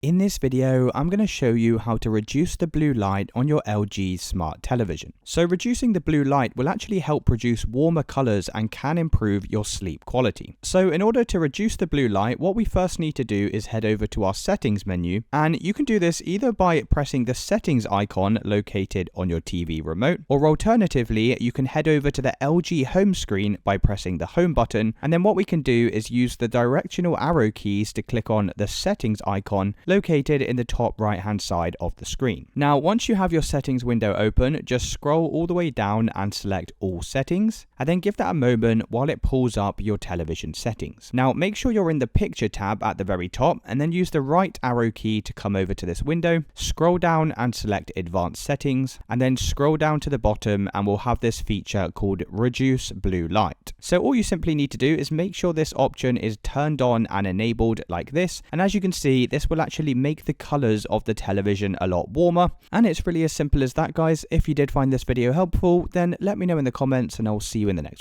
In this video, I'm going to show you how to reduce the blue light on your LG smart television. So reducing the blue light will actually help produce warmer colors and can improve your sleep quality. So in order to reduce the blue light, what we first need to do is head over to our settings menu, and you can do this either by pressing the settings icon located on your TV remote, or alternatively, you can head over to the LG home screen by pressing the home button, and then what we can do is use the directional arrow keys to click on the settings icon located in the top right hand side of the screen. Now, once you have your settings window open, just scroll all the way down and select all settings, and then give that a moment while it pulls up your television settings. Now, make sure you're in the picture tab at the very top, and then use the right arrow key to come over to this window, scroll down and select advanced settings, and then scroll down to the bottom and we'll have this feature called reduce blue light. So all you simply need to do is make sure this option is turned on and enabled like this, and as you can see, this will actually make the colors of the television a lot warmer. And it's really as simple as that, guys. If you did find this video helpful, then let me know in the comments and I'll see you in the next one.